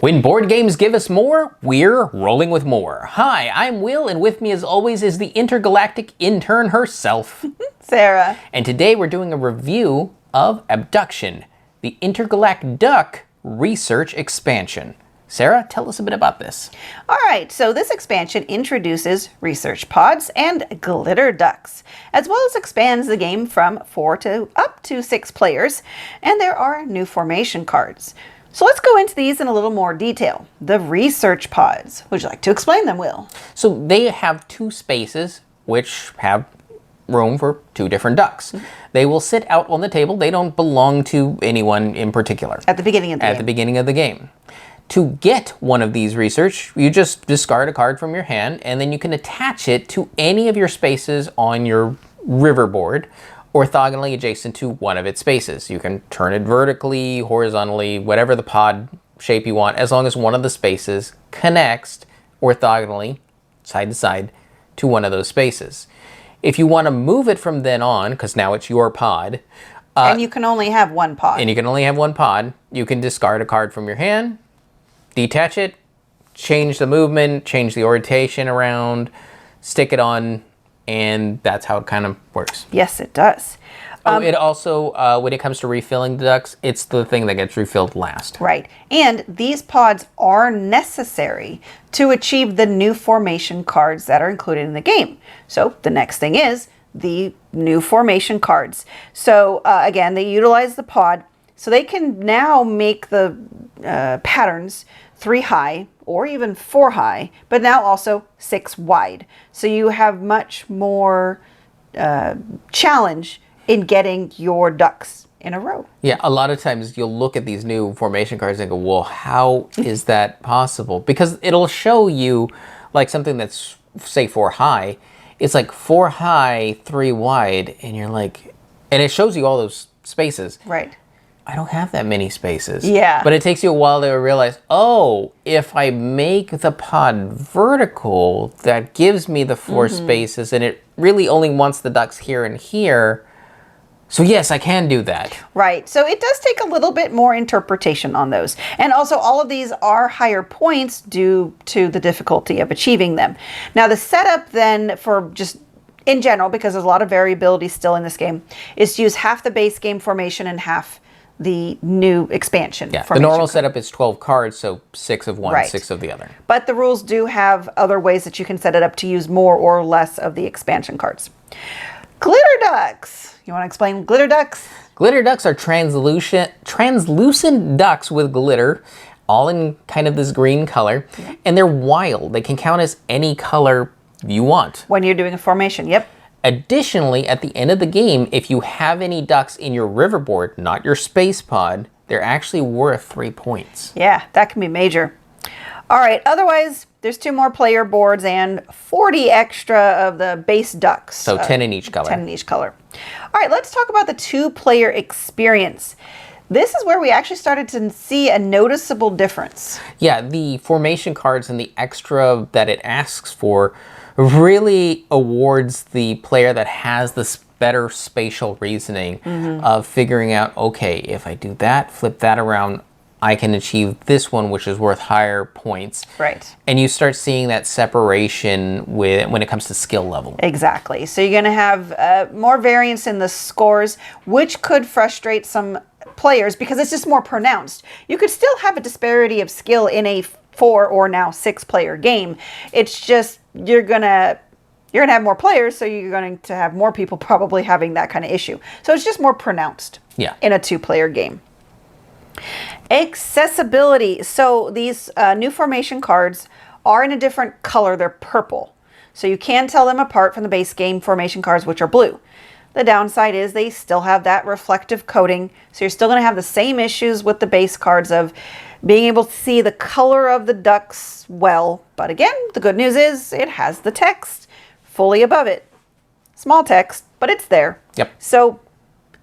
When board games give us more, we're rolling with more. Hi, I'm Will, and with me as always is the intergalactic intern herself, Sarah. And today we're doing a review of Abducktion, the IntergalacDuck research expansion. Sarah, tell us a bit about this. All right, so this expansion introduces research pods and glitter ducks, as well as expands the game from 4 to up to 6 players, and there are new formation cards. So let's go into these in a little more detail. The research pods. Would you like to explain them, Will? So they have 2 spaces, which have room for 2 different ducks. They will sit out on the table. They don't belong to anyone in particular. At the beginning of the game. At the beginning of the game. To get one of these research, you just discard a card from your hand, and then you can attach it to any of your spaces on your riverboard, orthogonally adjacent to one of its spaces. You can turn it vertically, horizontally, whatever the pod shape you want, as long as one of the spaces connects orthogonally, side to side, to one of those spaces. If you want to move it from then on, because now it's your pod, and you can only have one pod. And you can only have one pod, you can discard a card from your hand, detach it, change the movement, change the orientation around, stick it on, and that's how it kind of works. Yes, it does. It also, when it comes to refilling the ducks, it's the thing that gets refilled last. Right. And these pods are necessary to achieve the new formation cards that are included in the game. So the next thing is the new formation cards. So again, they utilize the pod, so they can now make the patterns 3 high or even 4 high, but now also 6 wide. So you have much more challenge in getting your ducks in a row. Yeah, a lot of times you'll look at these new formation cards and go, well, how is that possible? Because it'll show you like something that's, say, 4 high. It's like 4 high, 3 wide, and you're like, and it shows you all those spaces. Right. I don't have that many spaces. Yeah. But it takes you a while to realize, oh, if I make the pod vertical, that gives me the 4 spaces, and it really only wants the ducks here and here. So yes, I can do that. Right. So it does take a little bit more interpretation on those. And also all of these are higher points due to the difficulty of achieving them. Now the setup then for just in general, because there's a lot of variability still in this game, is to use half the base game formation and half the new expansion. Yeah, the normal setup is 12 cards, so 6 of one, right. 6 of the other. But the rules do have other ways that you can set it up to use more or less of the expansion cards. Glitter ducks. You want to explain glitter ducks? Glitter ducks are translucent ducks with glitter, all in kind of this green color, and they're wild. They can count as any color you want. When you're doing a formation, yep. Additionally, at the end of the game, if you have any ducks in your riverboard, not your space pod, they're actually worth 3 points. Yeah, that can be major. All right, otherwise, there's 2 more player boards and 40 extra of the base ducks. So 10 in each color. 10 in each color. All right, let's talk about the 2-player experience. This is where we actually started to see a noticeable difference. Yeah, the formation cards and the extra that it asks for really awards the player that has this better spatial reasoning of figuring out, okay, if I do that, flip that around, I can achieve this one, which is worth higher points. Right. And you start seeing that separation when it comes to skill level. Exactly. So you're going to have more variance in the scores, which could frustrate some players because it's just more pronounced. You could still have a disparity of skill in a 4 or now 6-player game. It's just you're gonna have more players, so you're going to have more people probably having that kind of issue. So it's just more pronounced in a 2-player game. Accessibility. So these new formation cards are in a different color. They're purple. So you can tell them apart from the base game formation cards, which are blue. The downside is they still have that reflective coating. So you're still going to have the same issues with the base cards of being able to see the color of the ducks well. But again, the good news is it has the text fully above it. Small text, but it's there. Yep. So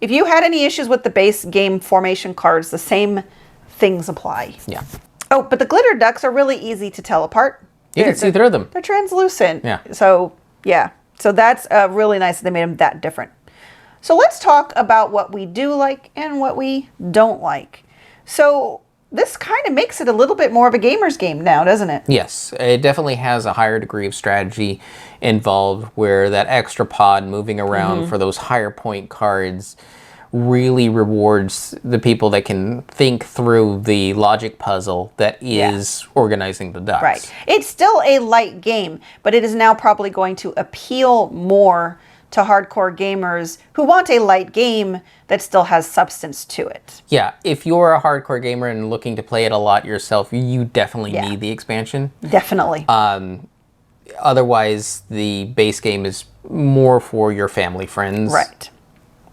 if you had any issues with the base game formation cards, the same things apply. Yeah. Oh, but the glitter ducks are really easy to tell apart. You can see through them. They're translucent. Yeah. So, yeah. So that's really nice that they made them that different. So let's talk about what we do like and what we don't like. So this kind of makes it a little bit more of a gamer's game now, doesn't it? Yes, it definitely has a higher degree of strategy involved, where that extra pod moving around for those higher point cards really rewards the people that can think through the logic puzzle that is organizing the ducks. Right. It's still a light game, but it is now probably going to appeal more to hardcore gamers who want a light game that still has substance to it. Yeah, if you're a hardcore gamer and looking to play it a lot yourself, you definitely need the expansion. Definitely. Otherwise, the base game is more for your family friends. Right.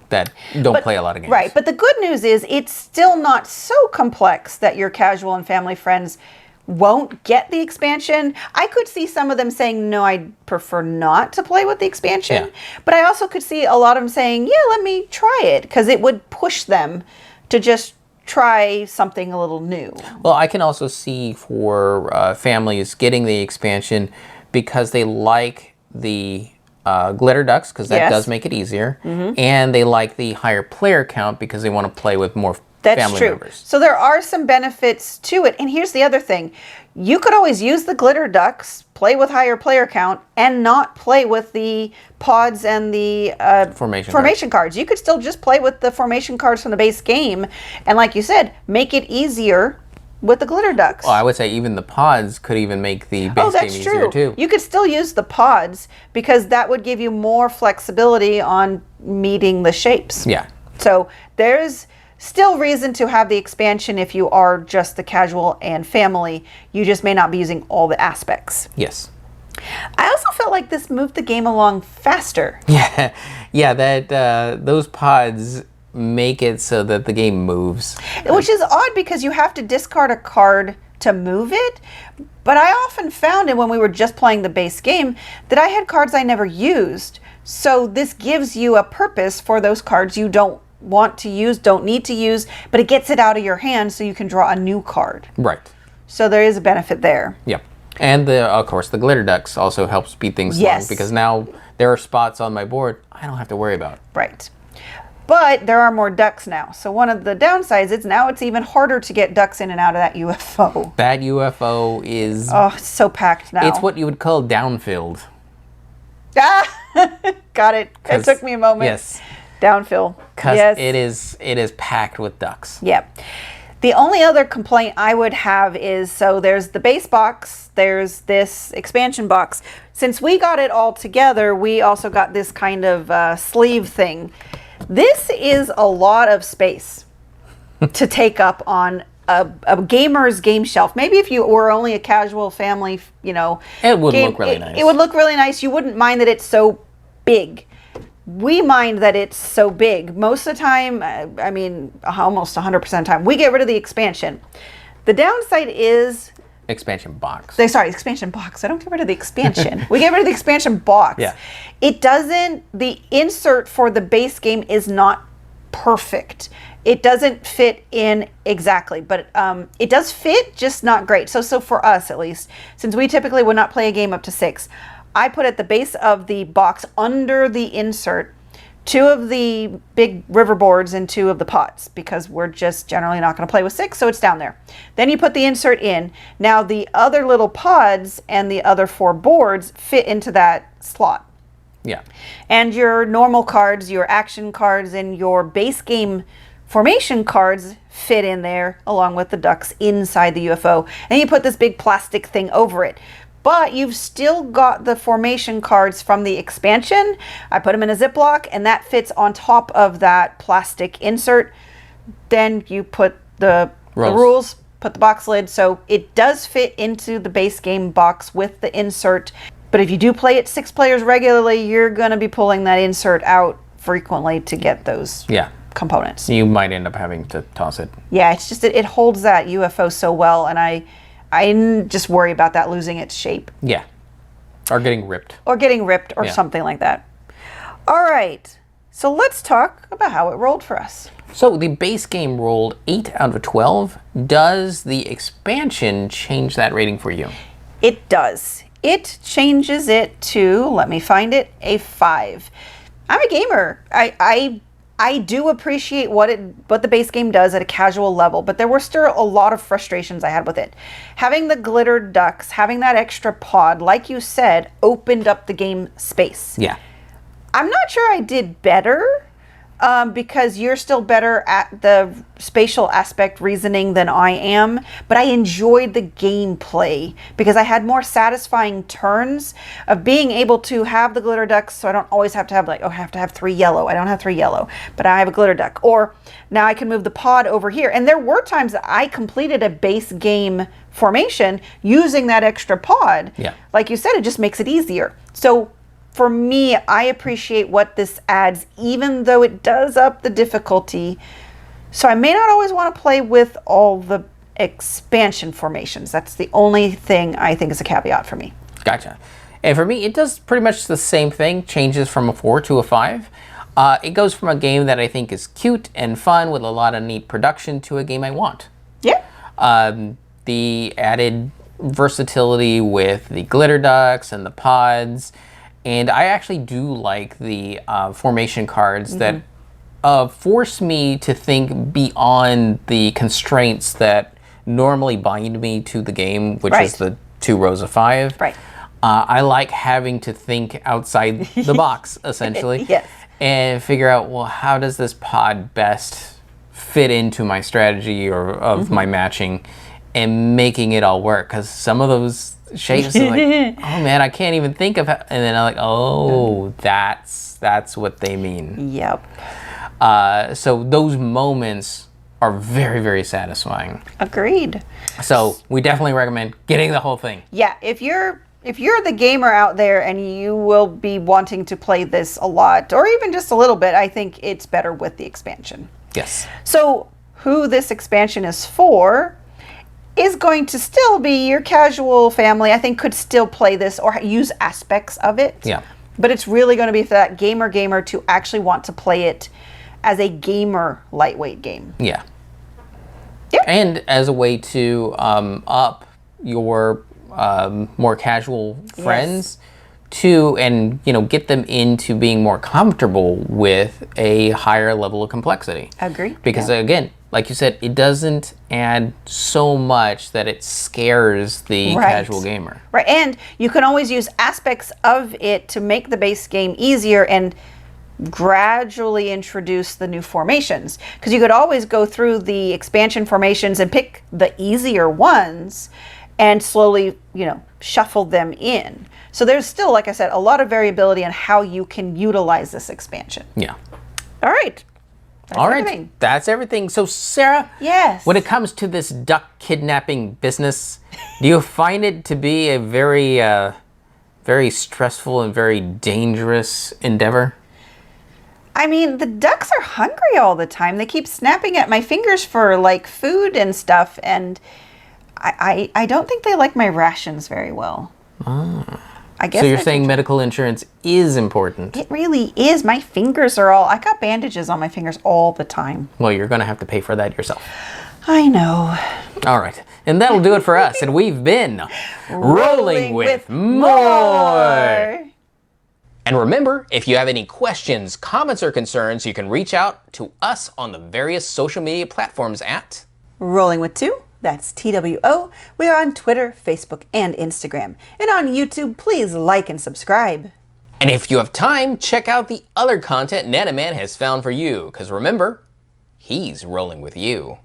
That don't play a lot of games. Right, but the good news is it's still not so complex that your casual and family friends won't get the expansion. I could see some of them saying, no, I'd prefer not to play with the expansion. Yeah. But I also could see a lot of them saying, yeah, let me try it, because it would push them to just try something a little new. Well, I can also see for families getting the expansion because they like the glitter ducks, because that does make it easier, and they like the higher player count because they want to play with more family members. So there are some benefits to it. And here's the other thing. You could always use the glitter ducks, play with higher player count, and not play with the pods and the formation cards. You could still just play with the formation cards from the base game. And like you said, make it easier with the glitter ducks. Well, I would say even the pods could even make the base game easier too. You could still use the pods because that would give you more flexibility on meeting the shapes. Yeah. So there's still reason to have the expansion if you are just the casual and family. You just may not be using all the aspects. Yes. I also felt like this moved the game along faster. Yeah. Yeah, that those pods make it so that the game moves. Which is odd because you have to discard a card to move it. But I often found, and when we were just playing the base game, that I had cards I never used. So this gives you a purpose for those cards you don't want to use, don't need to use, but it gets it out of your hand so you can draw a new card. Right. So there is a benefit there. Yep. And of course, the glitter ducks also help speed things along, because now there are spots on my board I don't have to worry about. Right. But there are more ducks now. So one of the downsides is now it's even harder to get ducks in and out of that UFO. That UFO is... Oh, it's so packed now. It's what you would call downfilled. Ah! Got it. It took me a moment. Yes. Downfill. Because yes. it is packed with ducks. Yep. The only other complaint I would have is, so there's the base box, there's this expansion box. Since we got it all together, we also got this kind of sleeve thing. This is a lot of space to take up on a gamer's game shelf. Maybe if you were only a casual family, you know, it would look really nice. It would look really nice. You wouldn't mind that it's so big. We mind that it's so big. Most of the time, I mean, almost 100% of the time, we get rid of the expansion. The downside is... Expansion box. Expansion box. I don't get rid of the expansion. We get rid of the expansion box. Yeah. It doesn't... The insert for the base game is not perfect. It doesn't fit in exactly, but it does fit, just not great. So for us, at least, since we typically would not play a game up to 6... I put at the base of the box under the insert 2 of the big river boards and 2 of the pots, because we're just generally not going to play with 6, so it's down there. Then you put the insert in. Now the other little pods and the other 4 boards fit into that slot. Yeah. And your normal cards, your action cards, and your base game formation cards fit in there along with the ducks inside the UFO. And you put this big plastic thing over it. But you've still got the formation cards from the expansion. I put them in a Ziploc, and that fits on top of that plastic insert. Then you put the rules, put the box lid. So it does fit into the base game box with the insert. But if you do play it 6 players regularly, you're going to be pulling that insert out frequently to get those components. You might end up having to toss it. Yeah, it's just it holds that UFO so well, and I just worry about that losing its shape. Yeah. Or getting ripped. Or something like that. All right. So let's talk about how it rolled for us. So the base game rolled 8 out of 12. Does the expansion change that rating for you? It does. It changes it to, let me find it, a 5. I'm a gamer. I I do appreciate what the base game does at a casual level, but there were still a lot of frustrations I had with it. Having the glitter ducks, having that extra pod, like you said, opened up the game space. Yeah. I'm not sure I did better because you're still better at the spatial aspect reasoning than I am, but I enjoyed the gameplay because I had more satisfying turns of being able to have the glitter ducks, so I don't always have to have like, oh, I have to have 3 yellow. I don't have 3 yellow, but I have a glitter duck. Or now I can move the pod over here. And there were times that I completed a base game formation using that extra pod. Yeah. Like you said, it just makes it easier. So for me, I appreciate what this adds, even though it does up the difficulty. So I may not always want to play with all the expansion formations. That's the only thing I think is a caveat for me. Gotcha. And for me, it does pretty much the same thing, changes from a 4 to a 5. It goes from a game that I think is cute and fun with a lot of neat production to a game I want. Yeah. The added versatility with the glitter ducks and the pods. And I actually do like the formation cards that force me to think beyond the constraints that normally bind me to the game, which is the 2 rows of 5. Right. I like having to think outside the box, essentially. Yes. And figure out, well, how does this pod best fit into my strategy or of my matching and making it all work? Because some of those shapes are like, oh man, I can't even think of how, and then I'm like, oh, that's what they mean. Yep. So those moments are very, very satisfying. Agreed. So we definitely recommend getting the whole thing. Yeah, if you're the gamer out there and you will be wanting to play this a lot or even just a little bit, I think it's better with the expansion. Yes. So who this expansion is for is going to still be your casual family. I think could still play this or use aspects of it. Yeah. But it's really going to be for that gamer to actually want to play it as a gamer lightweight game. Yeah. Yeah. And as a way to up your more casual friends and get them into being more comfortable with a higher level of complexity. Agree. Because again, like you said, it doesn't add so much that it scares the casual gamer. Right, and you can always use aspects of it to make the base game easier and gradually introduce the new formations. Because you could always go through the expansion formations and pick the easier ones and slowly, shuffle them in. So there's still, like I said, a lot of variability on how you can utilize this expansion. Yeah. All right. That's everything. So Sarah, yes, when it comes to this duck kidnapping business, do you find it to be a very, very stressful and very dangerous endeavor? I mean, the ducks are hungry all the time. They keep snapping at my fingers for like food and stuff, and I don't think they like my rations very well. I guess. So you're saying medical insurance is important? It really is. My fingers I got bandages on my fingers all the time. Well, you're going to have to pay for that yourself. I know. All right. And that'll do it for us. And we've been Rolling with More. And remember, if you have any questions, comments, or concerns, you can reach out to us on the various social media platforms at Rolling with 2. That's TWO. We are on Twitter, Facebook, and Instagram. And on YouTube, please like and subscribe. And if you have time, check out the other content Nanaman has found for you. Because remember, he's rolling with you.